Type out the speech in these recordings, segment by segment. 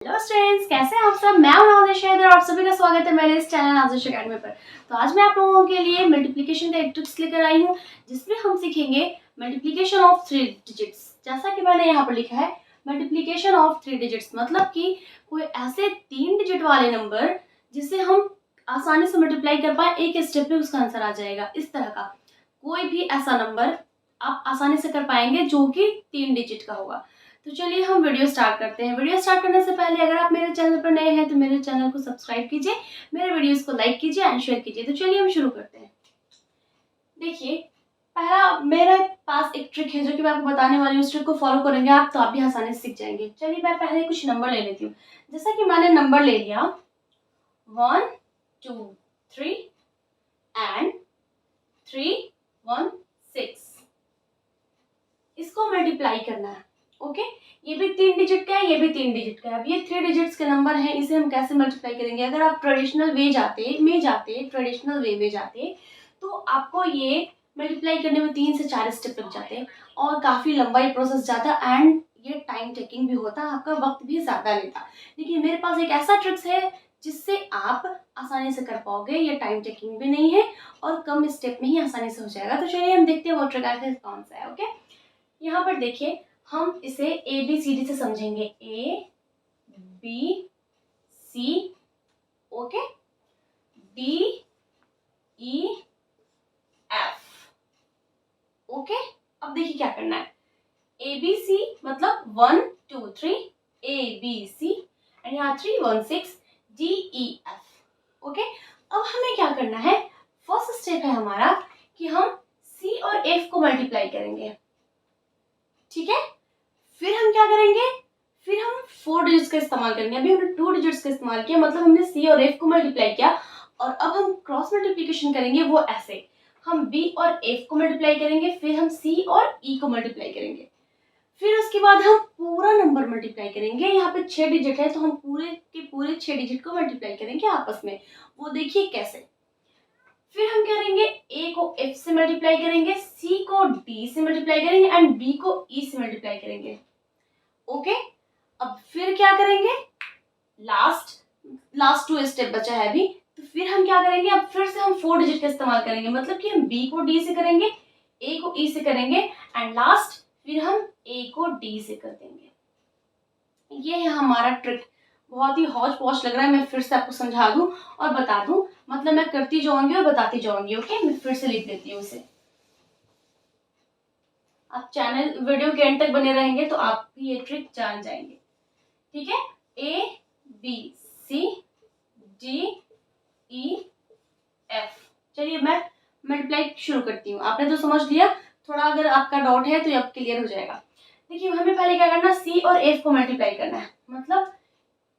Hello students, कैसे हैं आप सब। मैं हूं नाज़िश हैदर और आप सभी का स्वागत है मेरे इस चैनल नाज़िश अकेडमी पर। तो आज मैं आप लोगों के लिए मल्टीप्लिकेशन का एक ट्रिक्स लेकर आई हूं जिसमें हम सीखेंगे मल्टीप्लिकेशन ऑफ 3 डिजिट्स। जैसा कि मैंने यहाँ पर लिखा है मल्टीप्लिकेशन ऑफ 3 डिजिट्स, मतलब कि कोई ऐसे 3 डिजिट वाले नंबर जिसे हम आसानी से मल्टीप्लाई कर पाए, एक स्टेप में उसका आंसर आ जाएगा। इस तरह का कोई भी ऐसा नंबर आप आसानी से कर पाएंगे जो कि 3 डिजिट का होगा। तो चलिए हम वीडियो स्टार्ट करते हैं। वीडियो स्टार्ट करने से पहले अगर आप मेरे चैनल पर नए हैं तो मेरे चैनल को सब्सक्राइब कीजिए, मेरे वीडियोस को लाइक कीजिए एंड शेयर कीजिए। तो चलिए हम शुरू करते हैं। देखिए, पहला मेरे पास एक ट्रिक है जो कि मैं आपको बताने वाली हूँ। उस ट्रिक को फॉलो करेंगे आप तो आप भी आसानी से सीख जाएंगे। चलिए मैं पहले कुछ नंबर ले लेती हूँ। जैसा कि मैंने नंबर ले लिया 1 2 3 एंड 3 1 6। इसको मल्टीप्लाई करना है। ओके, ये भी 3 डिजिट का है, ये भी 3 डिजिट का है। अब ये 3 डिजिट्स के नंबर हैं, इसे हम कैसे मल्टीप्लाई करेंगे। अगर आप ट्रेडिशनल वे जाते तो आपको ये मल्टीप्लाई करने में 3 से 4 स्टेप लग जाते और काफ़ी लंबा ये प्रोसेस जाता एंड ये टाइम टेकिंग भी होता, आपका वक्त भी ज़्यादा लेता। लेकिन मेरे पास एक ऐसा ट्रिक्स है जिससे आप आसानी से कर पाओगे, ये टाइम टेकिंग भी नहीं है और कम स्टेप में ही आसानी से हो जाएगा। तो चलिए हम देखते हैं वो ट्रिक आखिर कौन सा है। ओके, यहाँ पर देखिए हम इसे ए बी सी डी से समझेंगे। A B C, okay, D E F. Okay, अब देखिए क्या करना है। ए बी सी मतलब 1 2 3 ए बी सी एंड यहाँ 3 1 6 डी ई एफ। ओके, अब हमें क्या करना है। फर्स्ट स्टेप है हमारा कि हम सी और एफ को मल्टीप्लाई करेंगे। ठीक है, फिर हम क्या करेंगे, फिर हम 4 डिजिट्स का इस्तेमाल करेंगे। अभी हमने 2 डिजिट्स का इस्तेमाल किया, मतलब हमने सी और एफ को मल्टीप्लाई किया। और अब हम क्रॉस मल्टीप्लिकेशन करेंगे, वो ऐसे हम बी और एफ को मल्टीप्लाई करेंगे, फिर हम सी और ई को मल्टीप्लाई करेंगे, फिर उसके बाद हम पूरा नंबर मल्टीप्लाई करेंगे। यहाँ पे 6 डिजिट है तो हम पूरे के पूरे 6 डिजिट को मल्टीप्लाई करेंगे आपस में। वो देखिए कैसे। फिर हम क्या करेंगे, ए को एफ से मल्टीप्लाई करेंगे, सी को डी से मल्टीप्लाई करेंगे एंड बी को ई से मल्टीप्लाई करेंगे। ओके, अब फिर क्या करेंगे, लास्ट 2 स्टेप बचा है अभी। तो फिर हम क्या करेंगे, अब फिर से हम 4 डिजिट का इस्तेमाल करेंगे, मतलब कि हम बी को डी से करेंगे, ए को ई से करेंगे एंड लास्ट फिर हम ए को डी से कर देंगे। ये है हमारा ट्रिक। बहुत ही हौच पौच लग रहा है, मैं फिर से आपको समझा दूं और बता दूं, मतलब मैं करती जाऊंगी और बताती जाऊंगी। ओके, मैं फिर से लिख देती हूँ इसे। आप चैनल वीडियो के एंड तक बने रहेंगे तो आप भी ये ट्रिक जान जाएंगे। ठीक है, A B C D E F. चलिए मैं मल्टीप्लाई शुरू करती हूँ। आपने तो समझ लिया, थोड़ा अगर आपका डाउट है तो अब क्लियर हो जाएगा। देखिए हमें पहले क्या करना, सी और एफ को मल्टीप्लाई करना है, मतलब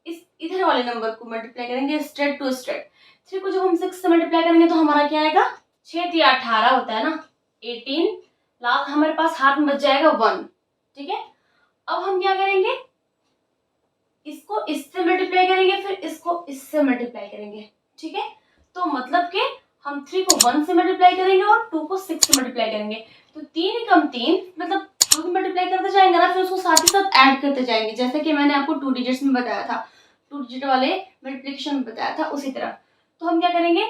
इस इधर वाले नंबर को मल्टीप्लाई करेंगे स्ट्रेट टू स्ट्रेट। 3 को जब हम 6 से मल्टीप्लाई करेंगे तो हमारा क्या आएगा, 6 3 18 होता है ना, 18। लास्ट हमारे पास हाथ में बच जाएगा 1। ठीक है, अब हम क्या करेंगे, इसको इससे मल्टीप्लाई करेंगे, फिर इसको इससे मल्टीप्लाई करेंगे। ठीक है, तो मतलब कि हम 3 को 1 से मल्टीप्लाई करेंगे और 2 को 6 से मल्टीप्लाई करेंगे। तो 3 कम 3 मतलब 2 की मल्टीप्लाई करते जाएंगे ना, फिर उसको साथ ही साथ ऐड करते जाएंगे, जैसे कि मैंने आपको 2 डिजिट्स में बताया था, 2 डिजिट वाले मल्टीप्लिकेशन में बताया था उसी तरह। तो हम क्या करेंगे,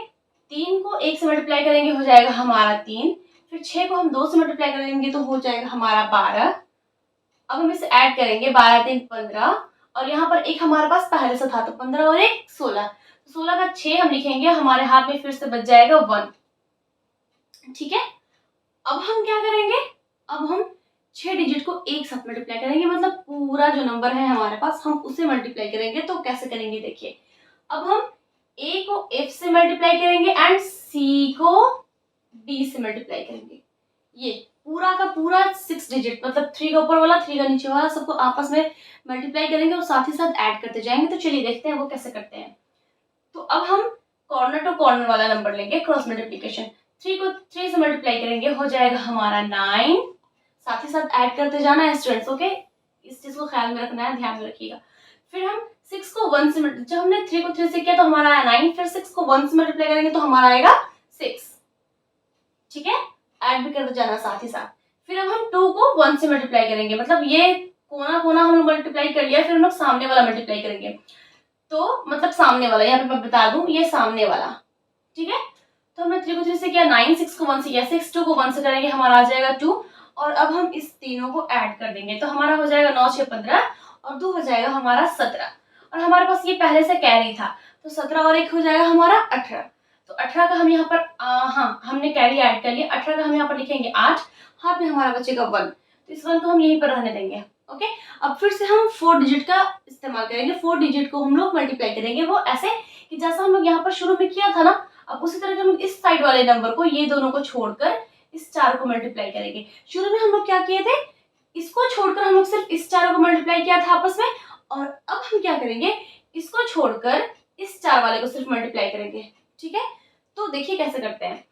3 को 1 से मल्टीप्लाई करेंगे, हो जाएगा हमारा 3। फिर 6 को हम 2 से मल्टीप्लाई करेंगे तो हो जाएगा हमारा 12। अब हम इसे ऐड करेंगे, 12 3 15 और यहाँ पर एक हमारे पास पहले से था तो 15 और 1 16। 16 का 6 हम लिखेंगे, हमारे हाथ में फिर से बच जाएगा 1। ठीक है, अब हम क्या करेंगे, अब हम 6 डिजिट को एक साथ मल्टीप्लाई करेंगे, मतलब पूरा जो नंबर है हमारे पास हम उसे मल्टीप्लाई करेंगे। तो कैसे करेंगे देखिए, अब हम ए को एफ से मल्टीप्लाई करेंगे एंड सी को डी से मल्टीप्लाई करेंगे। ये पूरा का पूरा 6 डिजिट, मतलब 3 का ऊपर वाला 3 का नीचे वाला सबको आपस में मल्टीप्लाई करेंगे और साथ ही साथ ऐड करते जाएंगे। तो चलिए देखते हैं वो कैसे करते हैं। तो अब हम कॉर्नर टू कॉर्नर वाला नंबर लेंगे, क्रॉस मल्टीप्लिकेशन। 3 को 3 से मल्टीप्लाई करेंगे, हो जाएगा हमारा 9। साथ ही साथ ऐड करते जाना है स्टूडेंट्स। ओके, इस चीज को ख्याल में रखना है, ध्यान में रखिएगा। फिर हम 6 को 1 से जब हमने 3 को 3 से किया तो हमारा आया 9, फिर 6 को 1 से मल्टीप्लाई करेंगे तो हमारा आएगा 6। ठीक है, ऐड भी करते जाना साथ ही साथ। फिर अब हम 2 को 1 से मल्टीप्लाई करेंगे, मतलब ये कोना कोना हम लोग मल्टीप्लाई कर लिया, फिर हम लोग सामने वाला मल्टीप्लाई करेंगे। तो मतलब सामने वाला, यहाँ पे मैं बता दूं ये सामने वाला, ठीक है। तो हमने 3 को 3 से किया, 9, 6 को 1 से किया, 6 2 को 1 से करेंगे, हमारा आ जाएगा 2। और अब हम इस तीनों को ऐड कर देंगे, तो हमारा हो जाएगा 9 6 15 और 2 हो जाएगा हमारा 17। और हमारे पास ये पहले से कैरी था, तो 17 और 1 हो जाएगा हमारा 18। तो 18 का हम यहाँ पर हाँ हमने कैरी ऐड कर लिया, 18 का हम यहाँ पर लिखेंगे 8, हाथ में हमारा बचेगा 1, तो इस 1 को हम यहीं पर रहने देंगे। ओके, अब फिर से हम 4 डिजिट का इस्तेमाल करेंगे, 4 डिजिट को हम लोग मल्टीप्लाई करेंगे, वो ऐसे कि जैसा हम लोग यहाँ पर शुरू में किया था ना, अब उसी तरह हम लोग इस साइड वाले नंबर को, ये दोनों को छोड़कर इस 4 को मल्टीप्लाई करेंगे। शुरू में हम लोग क्या किए थे, इसको छोड़कर हम लोग सिर्फ इस 4 को मल्टीप्लाई किया था आपस में, और अब हम क्या करेंगे, इसको छोड़कर इस 4 वाले को सिर्फ मल्टीप्लाई करेंगे, ठीक है। तो देखिए कैसे करते हैं,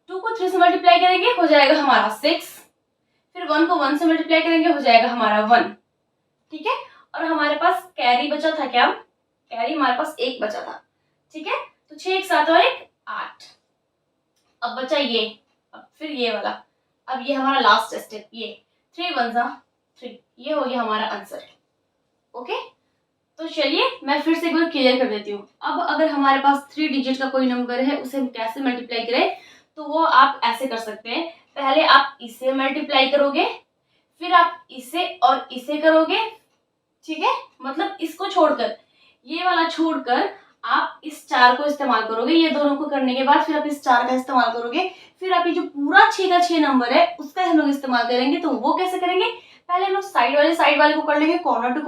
2 को 3 से मल्टीप्लाई करेंगे, हो जाएगा हमारा 6, फिर 1 को 1 से मल्टीप्लाई करेंगे, हो जाएगा हमारा 1, ठीक है। और हमारे पास कैरी बचा था, क्या कैरी हमारे पास 1 बचा था, ठीक है। तो 6 1 7 और 1 8। अब बचा ये, अब फिर ये वाला, अब ये हमारा लास्ट स्टेप, ये 3 1 3, ये हो गया हमारा आंसर। ओके, तो चलिए मैं फिर से एक बार क्लियर कर देती हूँ। अब अगर हमारे पास 3 डिजिट का कोई नंबर है, उसे हम कैसे मल्टीप्लाई करें, तो वो आप ऐसे कर सकते हैं, पहले आप इसे मल्टीप्लाई करोगे, फिर आप इसे और इसे करोगे, ठीक है। मतलब इसको छोड़कर, ये वाला छोड़कर आप इस 4 को इस्तेमाल करोगे, ये दोनों को करने के बाद फिर आप इस 4 का इस्तेमाल करोगे, फिर आप ये जो पूरा 6 का 6 नंबर है उसका हम लोग इस्तेमाल करेंगे। तो वो कैसे करेंगे, पहले हम लोग साइड वाले को कर लेंगे, कॉर्नर टू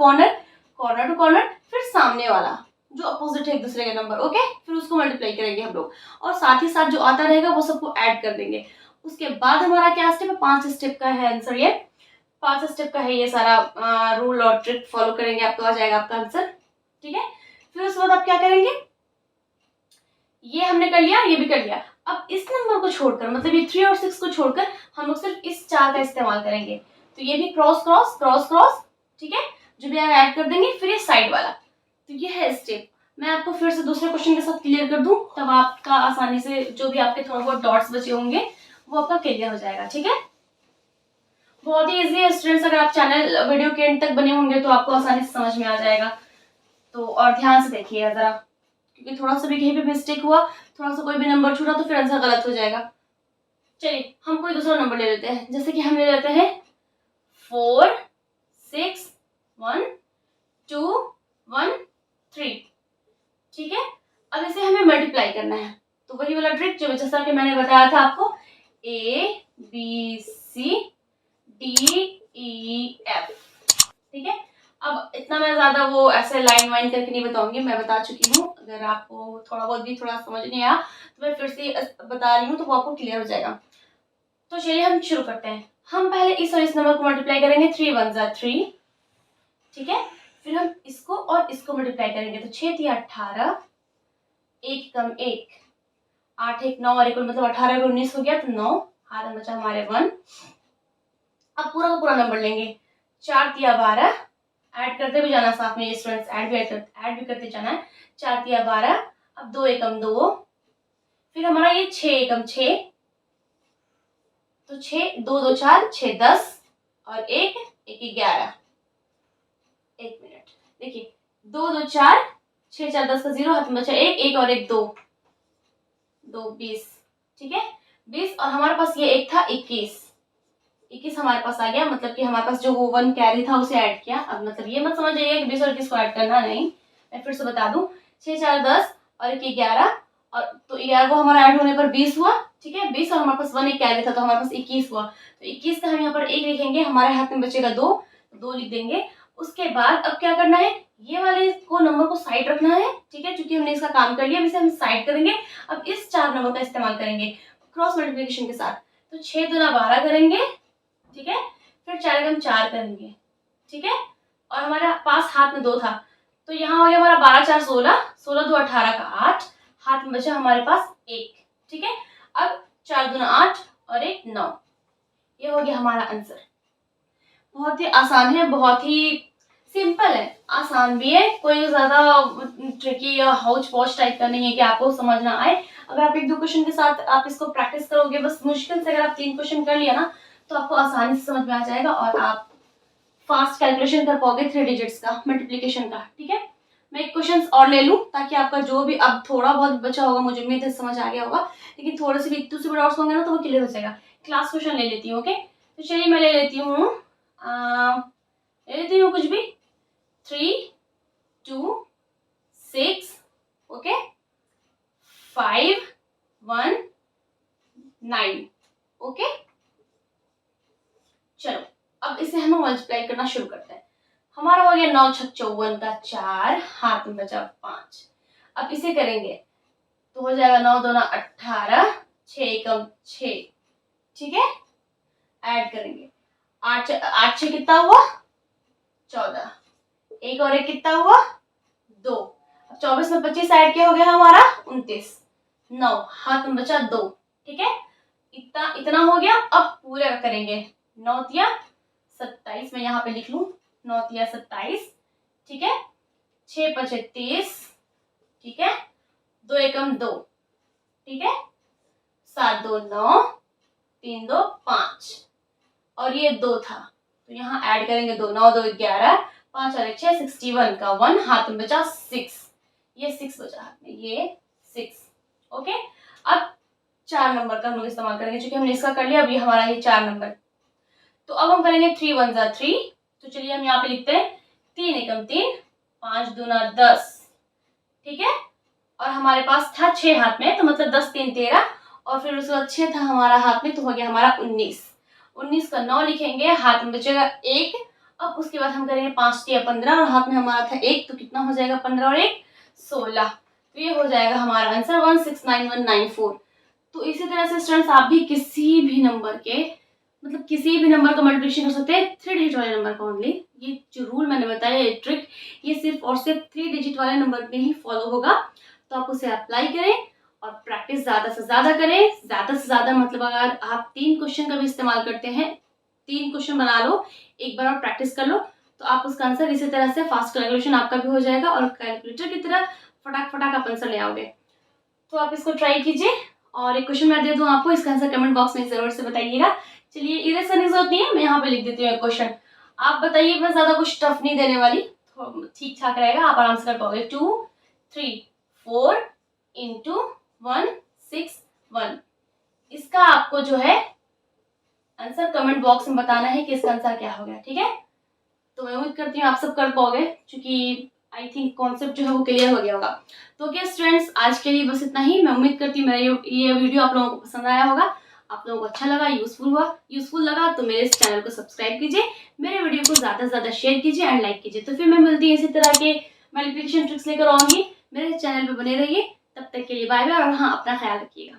कॉर्नर, फिर सामने वाला जो अपोजिट है एक दूसरे के नंबर, ओके, फिर उसको मल्टीप्लाई करेंगे हम लोग, और साथ ही साथ जो आता रहेगा वो सबको ऐड कर देंगे। उसके बाद हमारा क्या स्टेप है, 5 स्टेप का है आंसर, ये 5 स्टेप का है ये सारा रूल और ट्रिक फॉलो करेंगे, आपको आ जाएगा आपका आंसर, ठीक है। फिर उसके बाद आप क्या करेंगे, ये हमने कर लिया, ये भी कर लिया, अब इस नंबर को छोड़कर, मतलब ये 3 और 6 को छोड़कर हम लोग सिर्फ इस 4 का इस्तेमाल करेंगे। तो ये भी क्रॉस क्रॉस क्रॉस क्रॉस, ठीक है, जो भी ऐड कर देंगे, फिर ये साइड वाला। तो ये है स्टेप। मैं आपको फिर से दूसरे क्वेश्चन के साथ क्लियर कर दूं, तब आपका आसानी से जो भी आपके थोड़ा बहुत डॉट्स बचे होंगे वो आपका क्लियर हो जाएगा, ठीक है। बहुत ही इजी है स्टूडेंट्स, अगर आप चैनल वीडियो के एंड तक बने होंगे तो आपको आसानी से समझ में आ जाएगा। तो और ध्यान से देखिएगा जरा, क्योंकि थोड़ा सा भी कहीं पे मिस्टेक हुआ, थोड़ा सा कोई भी नंबर छूटा तो फिर आंसर गलत हो जाएगा। चलिए हम कोई दूसरा नंबर ले लेते हैं, जैसे कि हम ले लेते हैं 4 6 1 2 1 3, ठीक है। अब इसे हमें मल्टीप्लाई करना है, तो वही वाला ट्रिक जो जैसा कि मैंने बताया था आपको, ABC DEF, ठीक है। अब इतना मैं ज्यादा वो ऐसे लाइन वाइन करके नहीं बताऊंगी, मैं बता चुकी हूँ, अगर आपको थोड़ा बहुत भी थोड़ा समझ नहीं आया तो मैं फिर से बता रही हूँ, तो वो आपको क्लियर हो जाएगा। तो चलिए हम शुरू करते हैं। हम पहले इस और इस नंबर को मल्टीप्लाई करेंगे, 3 1 3, ठीक है। फिर हम इसको और इसको मल्टीप्लाई करेंगे, तो 6 3 18, 1 कम 1 8 1 9 और 1 मतलब 18 को 19 हो गया, तो 9 हाथ में बचा हमारे 1। अब पूरा का पूरा नंबर लेंगे, 4 3 12, ऐड करते भी जाना साथ में स्टूडेंट्स, ऐड भी करते जाना है, 4 3 12, अब 2 एकम 2, फिर हमारा ये 6 एकम 6, तो 6 2 2 4 6 10 और 1 1 11, 1 मिनट, देखिए 2 2 4 6 4 10 का 0, हाथ में बचा 1 1 और 1 2 2 20, ठीक है 20, और हमारे पास ये एक था 21 हमारे पास आ गया, मतलब कि हमारे पास जो वो 1 कैरी था उसे ऐड किया। अब मतलब ये मत समझिएगा कि 20 और 21 को ऐड करना, नहीं, मैं फिर से बता दूं, 6 4 10 और 1 11, और तो 11 को हमारा ऐड होने पर 20 हुआ, ठीक है, 20 और हमारे पास 1 एक कैरी था, तो हमारे पास 21 हुआ। तो 21 का हम यहाँ पर 1 लिखेंगे, हमारे हाथ में बचेगा 2 लिख देंगे। उसके बाद अब क्या करना है, ये वाले को नंबर को साइड रखना है, ठीक है, क्योंकि हमने इसका काम कर लिया, अब इसे हम साइड करेंगे। अब इस 4 नंबर का इस्तेमाल करेंगे क्रॉस मल्टीप्लिकेशन के साथ, तो 6 दूना 12 करेंगे, ठीक है, फिर 4 एकम 4 करेंगे, ठीक है, और हमारे पास हाथ में 2 था, तो यहाँ हो गया हमारा 12 4 16, 16 2 18 का 8, हाथ में बचा हमारे पास 1, ठीक है। अब 4 दूना 8 और 1 9, ये हो गया हमारा आंसर। बहुत ही आसान है, बहुत ही सिंपल है, आसान भी है, कोई ज्यादा ट्रिकी या हाउच पॉच टाइप का नहीं है कि आपको समझ ना आए। अगर आप 1 2 क्वेश्चन के साथ आप इसको प्रैक्टिस करोगे, बस मुश्किल से अगर आप 3 क्वेश्चन कर लिया ना, तो आपको आसानी से समझ में आ जाएगा और आप फास्ट कैलकुलेशन कर पाओगे 3 डिजिट्स का मल्टीप्लिकेशन का। ठीक है, मैं एक क्वेश्चन और ले लूँ ताकि आपका जो भी अब थोड़ा बहुत बचा होगा, मुझे उम्मीद है समझ आ गया होगा, लेकिन थोड़े से भी दूसरे डाउट्स होंगे ना तो वो क्लियर हो जाएगा। क्लास क्वेश्चन ले लेती हूँ। ओके, तो चलिए मैं ले लेती हूँ कुछ भी 3 2 6 ओके 5 1 9 ओके। चलो अब इसे हम मल्टीप्लाई करना शुरू करते हैं। हमारा हो गया 9 छक 54 का 4, हाथ में बचा 5। अब इसे करेंगे तो हो जाएगा 9 2 18, 6 कम 6। ठीक है, ऐड करेंगे 8 6 कितना हुआ 14, एक और एक कितना हुआ 2। अब 24 में 25 ऐड किया हो गया हमारा 29, 9 हाथ में बचा 2। ठीक है, इतना हो गया। अब पूरा करेंगे 9 तिया 27, मैं यहाँ पे लिख लूं 9 तिया 27। ठीक है, 6 5 30। ठीक है, 2 एकम 2। ठीक है, 7 2 9, 3 2 5 और ये 2 था तो यहाँ ऐड करेंगे 2, 9 2 11, 5 और 1 6, 61 का 1, हाथ में बचा 6। ये 6 बचा हाथ में, ये 6। ओके, अब 4 नंबर का हम लोग इस्तेमाल करेंगे, क्योंकि हमने इसका कर लिया। अब ये हमारा ये 4 नंबर, तो अब हम करेंगे 3 1 3। तो चलिए हम यहाँ पे लिखते हैं 3 एकम 3, 5 2 10। ठीक है, और हमारे पास था 6 हाथ में, तो मतलब 10 3 13 और फिर उसके बाद 6 था हमारा हाथ में, तो हो गया हमारा 19। 19 का 9 लिखेंगे, हाथ में बचेगा 1। अब उसके बाद हम करेंगे 5 3 15 और हाथ में हमारा था 1, तो कितना हो जाएगा 15 और 1 16। तो ये हो जाएगा हमारा आंसर 169194। तो इसी तरह से स्टूडेंट्स आप भी किसी भी नंबर के मतलब किसी भी नंबर का मल्टीप्लिकेशन कर सकते हैं 3 डिजिट वाले नंबर का ओनली। ये जो रूल मैंने बताया, ये ट्रिक, ये सिर्फ और सिर्फ 3 डिजिट वाले नंबर में ही फॉलो होगा। तो आप उसे अप्लाई करें और प्रैक्टिस ज़्यादा से ज़्यादा करें। ज़्यादा से ज़्यादा मतलब अगर आप 3 क्वेश्चन का भी इस्तेमाल करते हैं, 3 क्वेश्चन बना लो, एक बार और प्रैक्टिस कर लो, तो आप उसका आंसर इसी तरह से फास्ट कैलकुलेशन आपका भी हो जाएगा और कैलकुलेटर की तरह फटाक फटाक आप आंसर ले आओगे। तो आप इसको ट्राई कीजिए। और एक क्वेश्चन मैं दे दूँ आपको, इसका आंसर कमेंट बॉक्स में ज़रूर से बताइएगा। चलिए इरेज करने की जरूरत नहीं है, मैं यहाँ पे लिख देती हूँ एक क्वेश्चन। आप बताइए, मैं ज़्यादा कुछ टफ नहीं देने वाली, ठीक ठाक रहेगा, आप आराम से कर पाओगे। 2 3 4 इंटू 1 6 1। इसका आपको जो है आंसर कमेंट बॉक्स में बताना है कि इसका आंसर क्या हो गया। ठीक है, तो मैं उम्मीद करती हूँ आप सब कर पाओगे, क्योंकि आई थिंक कॉन्सेप्ट जो है वो क्लियर हो गया होगा। तो ओके स्टूडेंट्स, आज के लिए बस इतना ही। मैं उम्मीद करती हूँ मेरा ये वीडियो आप लोगों को पसंद आया होगा, आप लोगों को अच्छा लगा, यूजफुल लगा तो मेरे इस चैनल को सब्सक्राइब कीजिए, मेरे वीडियो को ज़्यादा से ज़्यादा शेयर कीजिए एंड लाइक कीजिए। तो फिर मैं मिलती हूँ इसी तरह के मल्टीप्लिकेशन ट्रिक्स लेकर आऊँगी, मेरे चैनल पर बने रहिए। तब तक के लिए बाय बाय और हाँ, अपना ख्याल रखिएगा।